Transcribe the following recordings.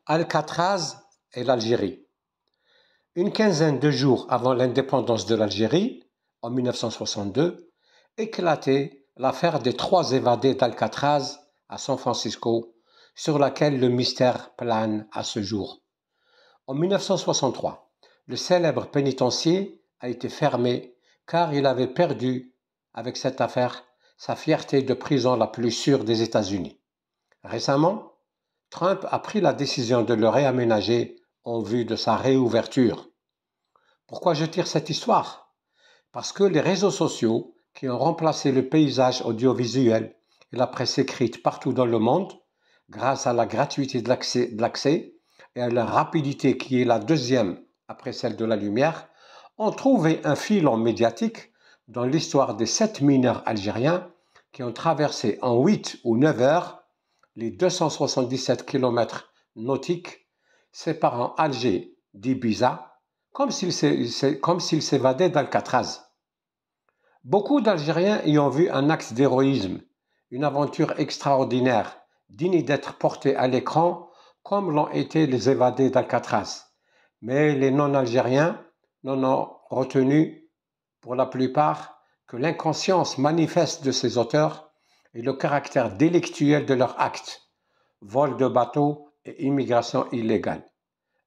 Alcatraz et l'Algérie. Une quinzaine de jours avant l'indépendance de l'Algérie, en 1962, éclatait l'affaire des 3 évadés d'Alcatraz à San Francisco, sur laquelle le mystère plane à ce jour. En 1963, le célèbre pénitencier a été fermé car il avait perdu, avec cette affaire, sa fierté de prison la plus sûre des États-Unis. Récemment, Trump a pris la décision de le réaménager en vue de sa réouverture. Pourquoi je tire cette histoire? Parce que les réseaux sociaux, qui ont remplacé le paysage audiovisuel et la presse écrite partout dans le monde, grâce à la gratuité de l'accès et à la rapidité qui est la deuxième après celle de la lumière, ont trouvé un filon médiatique dans l'histoire des 7 mineurs algériens qui ont traversé en 8 ou 9 heures les 277 km nautiques séparant Alger d'Ibiza, comme s'ils s'évadaient d'Alcatraz. Beaucoup d'Algériens y ont vu un acte d'héroïsme, une aventure extraordinaire, digne d'être portée à l'écran comme l'ont été les évadés d'Alcatraz. Mais les non-algériens n'en ont retenu, pour la plupart, que l'inconscience manifeste de ces auteurs et le caractère délictuel de leurs actes, vol de bateaux et immigration illégale.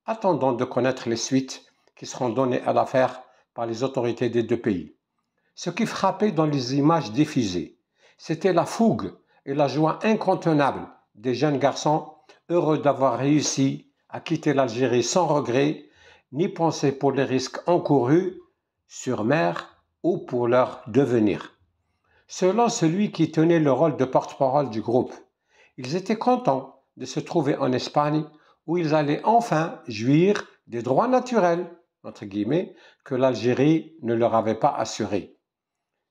Attendons de connaître les suites qui seront données à l'affaire par les autorités des 2 pays. Ce qui frappait dans les images diffusées, c'était la fougue et la joie incontenable des jeunes garçons heureux d'avoir réussi à quitter l'Algérie sans regret, ni penser pour les risques encourus sur mer ou pour leur devenir. Selon celui qui tenait le rôle de porte-parole du groupe, ils étaient contents de se trouver en Espagne où ils allaient enfin jouir des droits naturels, entre guillemets, que l'Algérie ne leur avait pas assurés.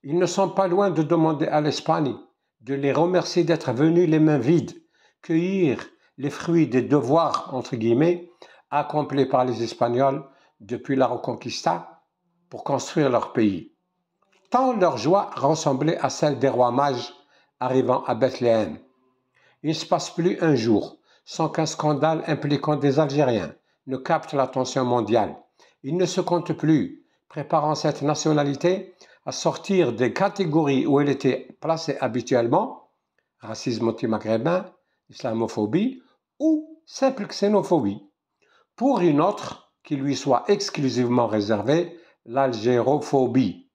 Ils ne sont pas loin de demander à l'Espagne de les remercier d'être venus les mains vides, cueillir les fruits des devoirs, entre guillemets, accomplis par les Espagnols depuis la Reconquista pour construire leur pays. Tant leur joie ressemblait à celle des rois mages arrivant à Bethléem. Il ne se passe plus un jour sans qu'un scandale impliquant des Algériens ne capte l'attention mondiale. Il ne se compte plus, préparant cette nationalité à sortir des catégories où elle était placée habituellement, racisme anti-maghrébin, islamophobie ou simple xénophobie, pour une autre qui lui soit exclusivement réservée, l'algérophobie.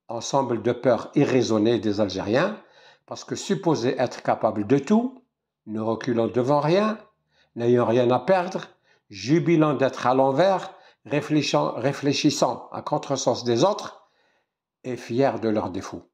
Ensemble de peurs irraisonnées des Algériens, parce que supposés être capables de tout, ne reculant devant rien, n'ayant rien à perdre, jubilant d'être à l'envers, réfléchissant à contresens des autres et fiers de leurs défauts.